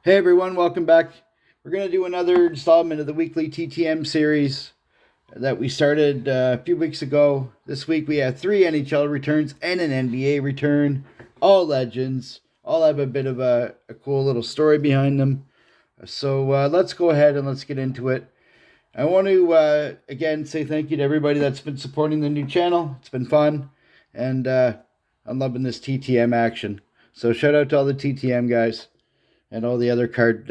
Hey everyone, welcome back. We're going to do another installment of the weekly TTM series that we started a few weeks ago. This week we have 3 NHL returns and an NBA return. All legends. All have a bit of a cool little story behind them. So let's go ahead and let's get into it. I want to again say thank you to everybody that's been supporting the new channel. It's been fun, and I'm loving this TTM action. So shout out to all the TTM guys and all the other card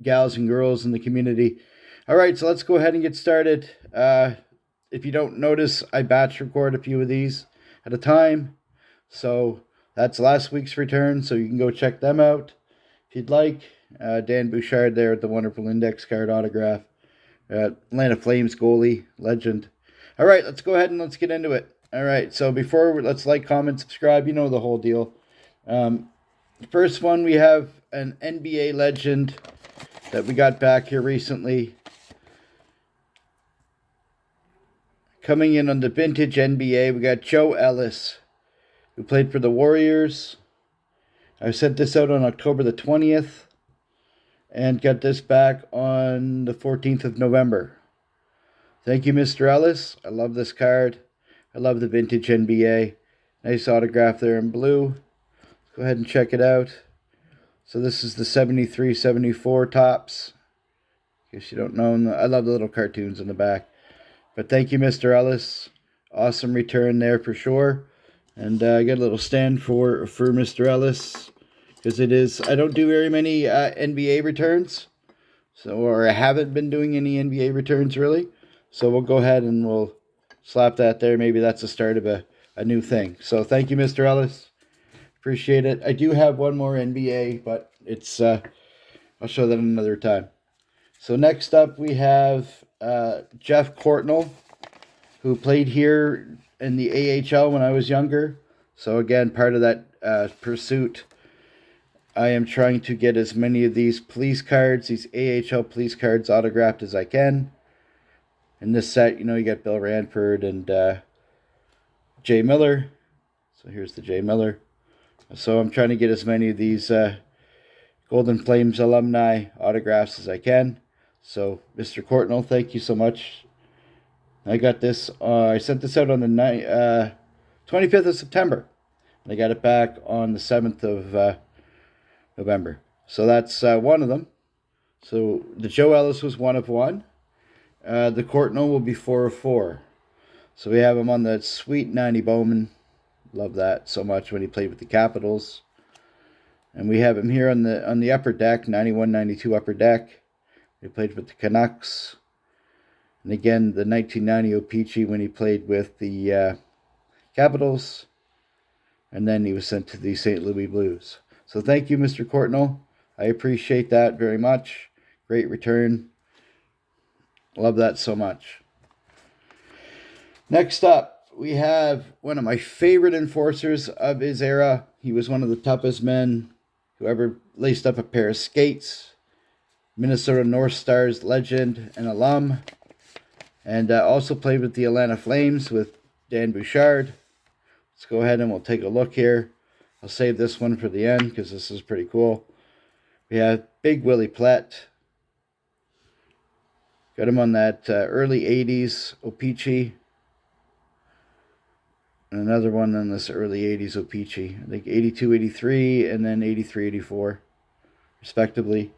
gals and girls in the community. All right, so let's go ahead and get started. If you don't notice, I batch record a few of these at a time. So that's last week's return, so you can go check them out if you'd like. Dan Bouchard there with the wonderful index card autograph. Atlanta Flames goalie, legend. All right, let's go ahead and let's get into it. All right, so let's like, comment, subscribe. You know the whole deal. First one, we have an NBA legend that we got back here recently. Coming in on the vintage NBA, we got Joe Ellis, who played for the Warriors. I sent this out on October the 20th and got this back on the 14th of November. Thank you, Mr. Ellis. I love this card. I love the vintage NBA. Nice autograph there in blue. Go ahead and check it out. So this is the 73-74 tops. In case you don't know, I love the little cartoons in the back. But thank you, Mr. Ellis. Awesome return there for sure. And I got a little stand for Mr. Ellis, because it is, I don't do very many NBA returns. Or I haven't been doing any NBA returns really. So we'll go ahead and we'll slap that there. Maybe that's the start of a new thing. So thank you, Mr. Ellis. Appreciate it. I do have one more NBA, but it's I'll show that another time. So next up we have Jeff Courtnall, who played here in the AHL when I was younger. So again, part of that pursuit, I am trying to get as many of these police cards, these AHL police cards autographed as I can. In this set, you know, you got Bill Ranford and Jay Miller. So here's the Jay Miller. So I'm trying to get as many of these Golden Flames alumni autographs as I can. So, Mr. Courtnall, thank you so much. I got this. I sent this out on the 25th of September. And I got it back on the 7th of November. So that's one of them. So the Joe Ellis was 1 of 1. The Courtnall will be 4 of 4. So we have him on the Sweet 90 Bowman. Love that so much when he played with the Capitals. And we have him here on the upper deck, 91-92 upper deck. He played with the Canucks. And again, the 1990 O-Pee-Chee when he played with the Capitals. And then he was sent to the St. Louis Blues. So thank you, Mr. Courtnall. I appreciate that very much. Great return. Love that so much. Next up, we have one of my favorite enforcers of his era. He was one of the toughest men who ever laced up a pair of skates. Minnesota North Stars legend and alum. And also played with the Atlanta Flames with Dan Bouchard. Let's go ahead and we'll take a look here. I'll save this one for the end because this is pretty cool. We have Big Willie Plett. Got him on that early 80s O-Pee-Chee. And another one on this early 80s O-Pee-Chee. I think 82, 83, and then 83, 84, respectively.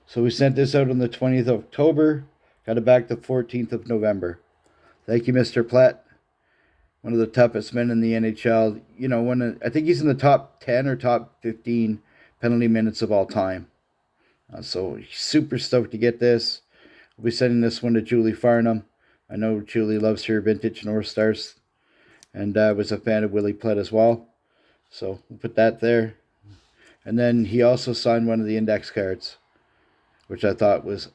So we sent this out on the 20th of October. Got it back the 14th of November. Thank you, Mr. Plett. One of the toughest men in the NHL. You know, I think he's in the top 10 or top 15 penalty minutes of all time. So super stoked to get this. We'll be sending this one to Julie Farnham. I know Julie loves her vintage North Stars. And was a fan of Willie Plett as well. So we'll put that there. And then he also signed one of the index cards, which I thought was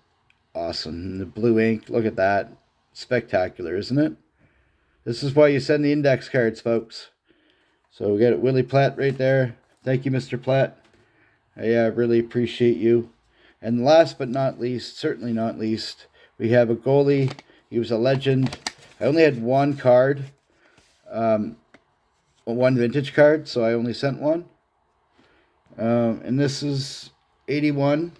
awesome. And the blue ink, look at that. Spectacular, isn't it? This is why you send the index cards, folks. So we got Willie Plett right there. Thank you, Mr. Plett. I really appreciate you. And last but not least, certainly not least, we have a goalie. He was a legend. I only had one card. One vintage card, so I only sent one. And this is 81.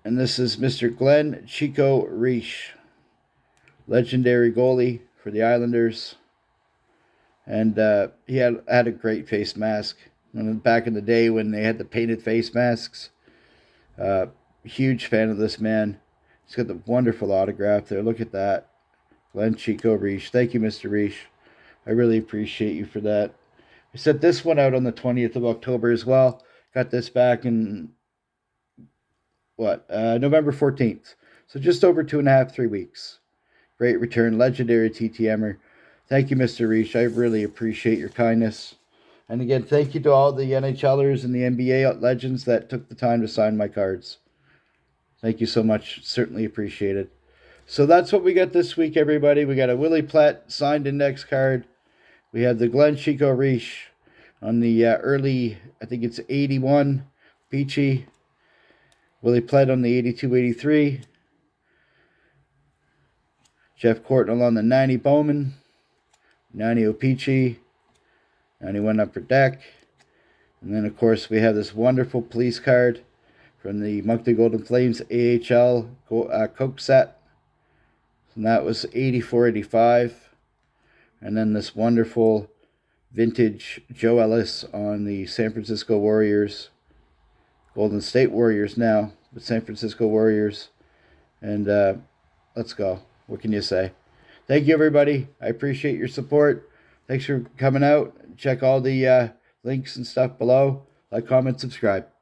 And this is Mr. Glenn Chico Reish, legendary goalie for the Islanders. And he had a great face mask. Back in the day when they had the painted face masks. Huge fan of this man. He's got the wonderful autograph there. Look at that. Glenn Chico Reish. Thank you, Mr. Reish. I really appreciate you for that. I sent this one out on the 20th of October as well. Got this back in, November 14th. So just over 2.5, 3 weeks. Great return. Legendary TTMer. Thank you, Mr. Reish. I really appreciate your kindness. And again, thank you to all the NHLers and the NBA legends that took the time to sign my cards. Thank you so much. Certainly appreciate it. So that's what we got this week, everybody. We got a Willie Platt signed index card. We have the Glenn Chico Reish on the early, I think it's 81, Peachy. Willie Platt on the 82-83. Jeff Courtnall on the 90 Bowman. 90 Peachy. 91 Upper Deck. And then, of course, we have this wonderful police card from the Moncton Golden Flames AHL Coke set. And that was 84-85. And then this wonderful vintage Joe Ellis on the San Francisco Warriors. Golden State Warriors now, but San Francisco Warriors. And let's go. What can you say? Thank you, everybody. I appreciate your support. Thanks for coming out. Check all the links and stuff below. Like, comment, subscribe.